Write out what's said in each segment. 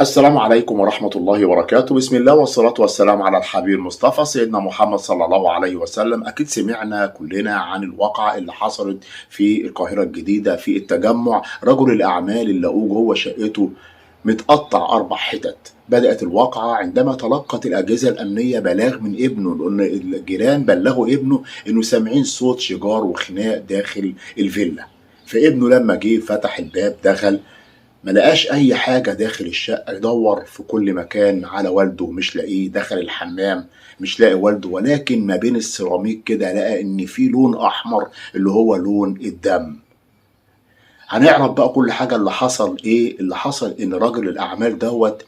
السلام عليكم ورحمة الله وبركاته. بسم الله والصلاة والسلام على الحبيب المصطفى سيدنا محمد صلى الله عليه وسلم. أكيد سمعنا كلنا عن الواقعة اللي حصلت في القاهرة الجديدة في التجمع. رجل الأعمال اللي لقوه جوه شقته متقطع 4 حتت. بدأت الواقعة عندما تلقت الأجهزة الأمنية بلاغ من ابنه، لأن الجيران بلغوا ابنه إنه سامعين صوت شجار وخناق داخل الفيلا. فابنه لما جه فتح الباب دخل، ما لقاش اي حاجة داخل الشقة. يدور في كل مكان على والده مش لاقيه، دخل الحمام مش لاقي والده، ولكن ما بين السيراميك كده لقى ان في لون احمر اللي هو لون الدم. هنعرف بقى كل حاجة. اللي حصل ايه؟ اللي حصل ان راجل الاعمال دوت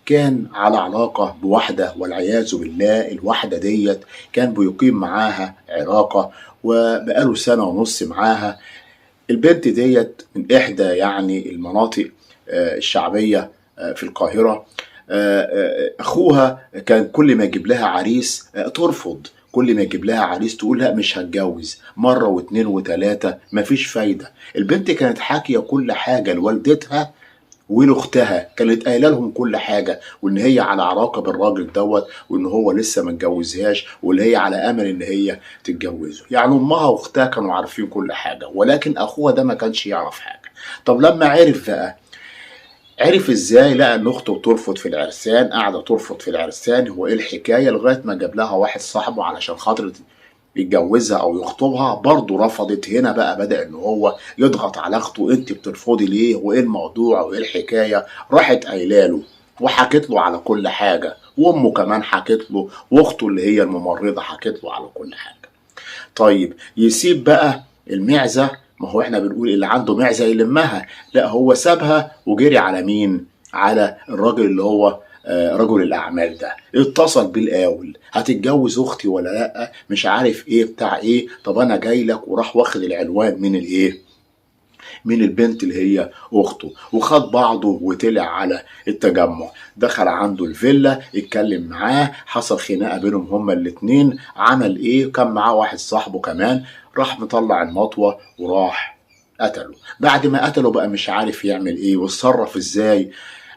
كان على علاقة بواحدة، والعياذ بالله الواحدة ديت كان بيقيم معاها علاقة وبقاله 1.5 سنة معاها. البنت ديت من احدى المناطق الشعبية في القاهرة. اخوها كان كل ما يجيب لها عريس ترفض، كل ما يجيب لها عريس تقول لا مش هتجوز، مرة واتنين وتلاتة مفيش فايدة. البنت كانت حاكية كل حاجة لوالدتها ولاختها، كانت قايله لهم كل حاجه، وان هي على علاقه بالراجل دوت، وان هو لسه ما اتجوزهاش، واللي هي على امل ان هي تتجوزه. يعني امها واختها كانوا عارفين كل حاجه، ولكن اخوها ده ما كانش يعرف حاجه. طب لما عرف بقى، عرف ازاي؟ لقى ان اخته ترفض في العرسان، قاعده ترفض في العرسان. هو ايه الحكايه؟ لغايه ما جاب لها واحد صاحبه علشان خاطر يتجوزها او يخطبها، برضه رفضت. هنا بقى بدأ ان هو يضغط على اخته، انت بترفضي ليه؟ وايه الموضوع وايه الحكايه؟ راحت قايله له وحكت له على كل حاجه، وامه كمان حكت له، واخته اللي هي الممرضه حكت له على كل حاجه. طيب يسيب بقى المعزه؟ ما هو احنا بنقول اللي عنده معزه يلمها. لا، هو سابها وجري على مين؟ على الراجل اللي هو رجل الاعمال ده. اتصل بالاول، هتتجوز اختي ولا لا؟ مش عارف ايه بتاع ايه، طب انا جاي لك. وراح واخد العنوان من الايه، من البنت اللي هي اخته، وخد بعضه وطلع على التجمع. دخل عنده الفيلا، اتكلم معاه، حصل خناقه بينهم هما الاتنين. عمل ايه؟ كان معاه واحد صاحبه كمان، راح مطلع المطوه وراح قتله. بعد ما قتله بقى مش عارف يعمل ايه ويتصرف ازاي،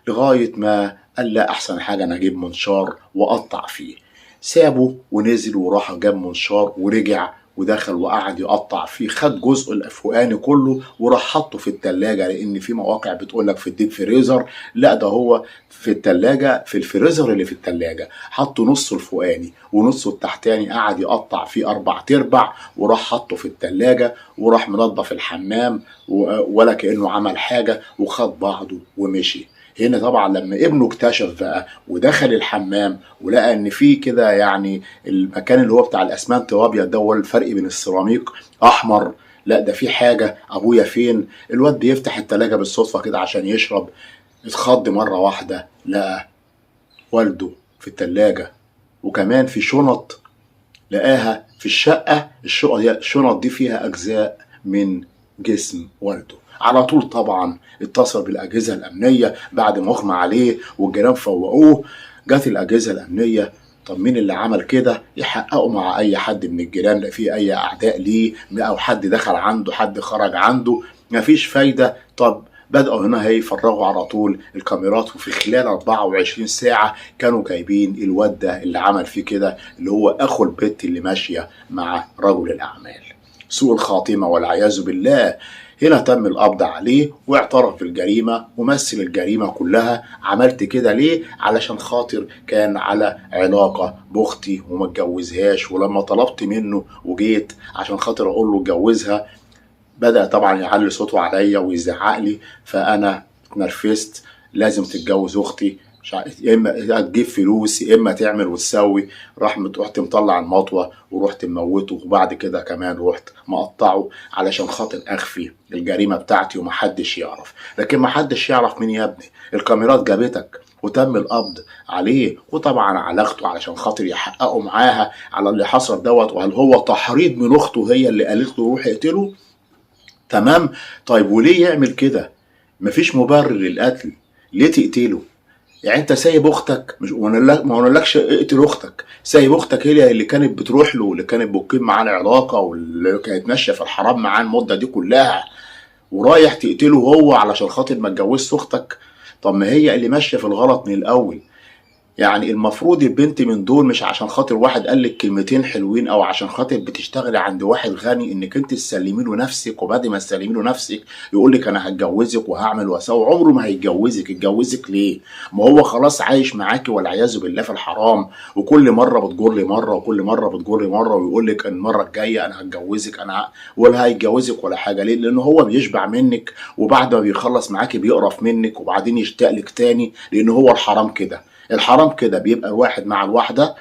لغايه ما قال لا احسن حاجه انا اجيب منشار واقطع فيه. سابه ونزل وراح جاب منشار ورجع ودخل وقعد يقطع فيه. خد جزء الفوقاني كله وراح حطه في التلاجة، لان في مواقع بتقولك في الديب فريزر، لا ده هو في التلاجة، في الفريزر اللي في التلاجة. حطه نصه الفوقاني ونصه التحتاني، قعد يقطع فيه 4/4 وراح حطه في التلاجة، وراح منظف الحمام ولا كأنه عمل حاجة، وخد بعضه ومشي. هنا طبعا لما ابنه اكتشف بقى ودخل الحمام ولقى ان في كده المكان اللي هو بتاع الاسمنت الابيض ده، هو الفرق بين السيراميك احمر، لا ده في حاجه، ابويا فين؟ الواد بيفتح التلاجة بالصدفه كده عشان يشرب، اتخض مره واحده لقى والده في التلاجة، وكمان في شنط لقاها في الشقه. الشنط دي فيها اجزاء من جسم والده. على طول طبعا اتصل بالاجهزه الامنيه بعد ما اغمى عليه والجيران فوقوه. جت الاجهزه الامنيه، طب مين اللي عمل كده؟ يحققوا مع اي حد من الجيران، لا في اي اعداء ليه او حد دخل عنده، حد خرج عنده، مفيش فايده. طب بدأوا هنا يفرغوا على طول الكاميرات، وفي خلال 24 ساعة كانوا جايبين الواد ده اللي عمل فيه كده، اللي هو أخو البت اللي ماشية مع رجل الأعمال. سوء الخاتمة والعياذ بالله. هنا تم القبض عليه واعترف بالجريمة ومثل الجريمة كلها. عملت كده ليه؟ علشان خاطر كان على علاقة بأختي وما اتجوزهاش، ولما طلبت منه وجيت عشان خاطر أقول له اتجوزها، بدأ طبعا يعلي صوته عليا ويزعق لي، فأنا اتنرفزت. لازم تتجوز أختي، يا اما تجيب فلوس يا اما تعمل وتسوي. رحت مطلع المطوه ورحت مموته، وبعد كده كمان رحت مقطعه علشان خاطر اخفي الجريمه بتاعتي ومحدش يعرف. لكن محدش يعرف مين يا ابني؟ الكاميرات جابتك وتم القبض عليه، وطبعا على اخته علشان خاطر يحققوا معاها على اللي حصل دوت، وهل هو تحريض من اخته هي اللي قالت له روح اقتله؟ تمام. طيب وليه يعمل كده؟ مفيش مبرر للقتل، ليه تقتله؟ يعني انت سايب اختك، مش ما قلنالكش اقتل اختك، سايب اختك هي اللي كانت بتروح له واللي كانت بتقيم معاه العلاقه واللي كانت ماشيه في الحرام معاه المده دي كلها، ورايح تقتله هو علشان خاطر ما اتجوزش اختك؟ طب ما هي اللي ماشيه في الغلط من الاول. يعني المفروض البنت من دول مش عشان خاطر واحد قال لك كلمتين حلوين او عشان خاطر بتشتغلي عند واحد غني انك انت تسلمي له نفسك، وبعد ما تسلمي له نفسك يقول لك انا هتجوزك وهعمل واسوي. عمره ما هيتجوزك. يتجوزك ليه؟ ما هو خلاص عايش معاكي والعياذ بالله في الحرام، وكل مره بتجر مره وكل مره بتجر مره ويقول لك المره الجايه انا هتجوزك ولا هيتجوزك ولا حاجه. ليه؟ لان هو بيشبع منك، وبعد ما بيخلص معاكي بيقرف منك وبعدين يشتاق لك تاني، لان هو الحرام كده. الحرام كده بيبقى الواحد مع الواحدة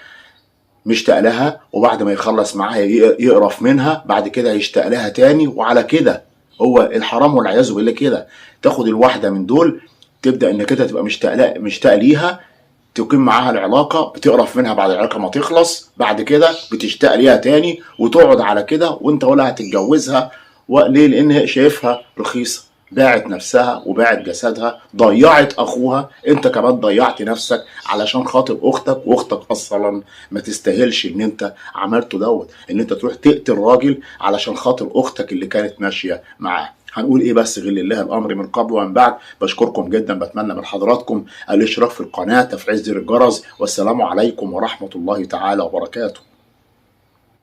مشتاق لها، وبعد ما يخلص معاها يقرف منها، بعد كده يشتاق لها تاني، وعلى كده هو الحرام والعياذ بالله كده. تاخد الواحدة من دول تبدأ انك انت تبقى مشتاق ليها، تقيم معاها العلاقة، بتقرف منها بعد العلاقة ما تخلص، بعد كده بتشتاق ليها تاني وتقعد على كده، وانت ولا هتتجوزها. وليه؟ لان هي شايفها رخيصة، باعت نفسها وباعت جسدها، ضيعت اخوها، انت كمان ضيعت نفسك علشان خاطر اختك. واختك اصلا ما تستاهلش ان انت عملته ان انت تروح تقتل راجل علشان خاطر اختك اللي كانت ماشية معاه. هنقول ايه بس غير لله الامر من قبل ومن بعد. بشكركم جدا، بتمنى من حضراتكم الاشتراك في القناة، تفعيل زر الجرس، والسلام عليكم ورحمة الله تعالى وبركاته.